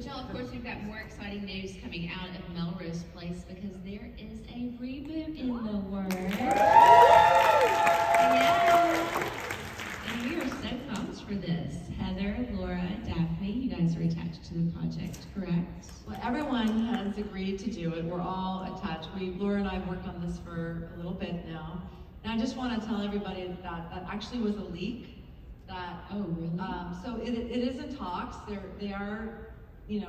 But y'all, of course, we've got more exciting news coming out of Melrose Place because there is a reboot in the works. Yeah. And we are so pumped for this. Heather, Laura, Daphne, you guys are attached to the project, correct? Well, everyone has agreed to do it. We're all attached. Laura and I have worked on this for a little bit now. And I just want to tell everybody that actually was a leak. Oh, really? So it is in talks. They are,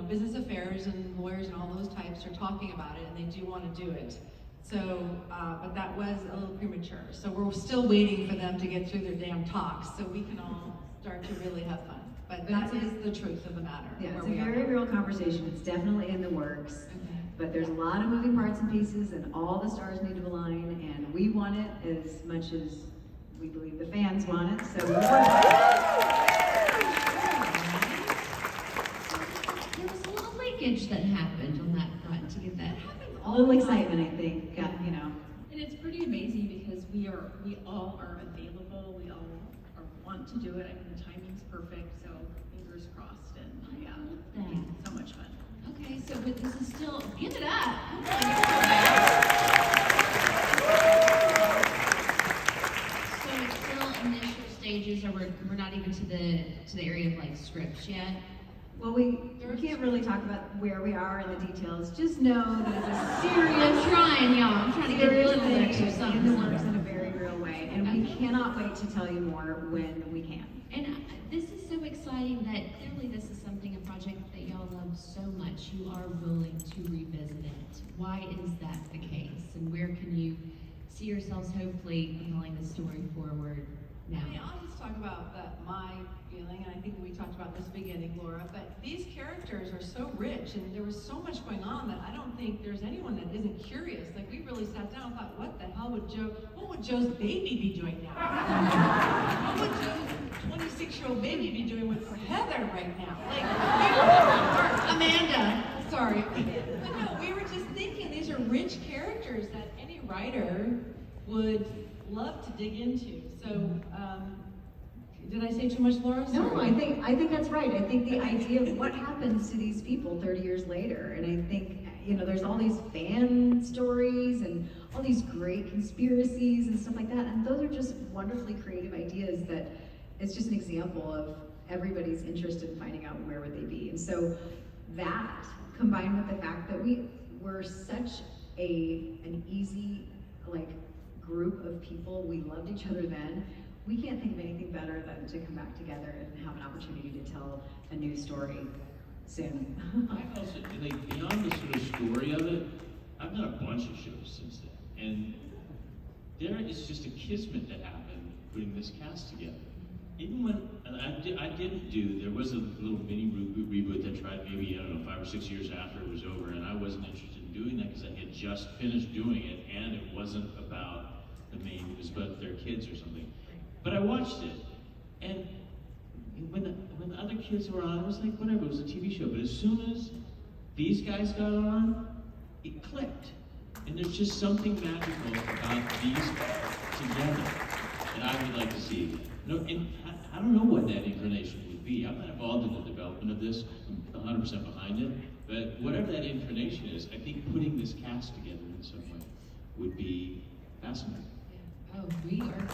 business affairs and lawyers and all those types are talking about it, and they do want to do it. So, but that was a little premature. So we're still waiting for them to get through their damn talks so we can all start to really have fun. But that is the truth of the matter. Yeah, it's a very real conversation. It's definitely in the works. Okay. But there's a lot of moving parts and pieces, and all the stars need to align, and we want it as much as we believe the fans want it, so we're working on it. There was a little leakage that happened on that front to get that. A little excitement, I think, And it's pretty amazing because we all are available. We all want to do it. I mean, the timing's perfect, so fingers crossed. And yeah, it's so much fun. Okay, so but this is still, give it up. So it's still initial stages, or we're not even to the area of like scripts yet. Well, we can't really talk about where we are in the details. Just know that it's a serious. I'm trying, y'all. I'm trying to get a little thing extra something. in the works in a very real way, and we cannot wait to tell you more when we can. And this is so exciting that clearly this is something, a project that y'all love so much. You are willing to revisit it. Why is that the case? And where can you see yourselves hopefully propelling the story forward now? I mean, I'll just talk about my feeling, and I think we talked about this beginning, Laura, but these characters are so rich, and there was so much going on that I don't think there's anyone that isn't curious. Like, we really sat down and thought, what the hell what would Joe's baby be doing now? What would Joe's 26-year-old baby be doing with Heather right now? Like, or Amanda, sorry. But no, we were just thinking these are rich characters that any writer would love to dig into. So, did I say too much, Laura? Sorry. No, I think that's right. I think the idea of what happens to these people 30 years later, and I think, there's all these fan stories and all these great conspiracies and stuff like that, and those are just wonderfully creative ideas that it's just an example of everybody's interest in finding out where would they be. And so that, combined with the fact that we were such an easy, group of people, we loved each other then, we can't think of anything better than to come back together and have an opportunity to tell a new story soon. I also, beyond the sort of story of it, I've done a bunch of shows since then, and there is just a kismet that happened putting this cast together. Even when, there was a little mini reboot that tried maybe, 5 or 6 years after it was over, and I wasn't interested in doing that because I had just finished doing it, and it wasn't about the main, it was about their kids or something. But I watched it, and when the other kids were on, it was like, whatever, it was a TV show. But as soon as these guys got on, it clicked. And there's just something magical about these guys together that I would like to see. And I don't know what that inclination would be. I'm not involved in the development of this. I'm 100% behind it. But whatever that inclination is, I think putting this cast together in some way would be fascinating. Oh, we are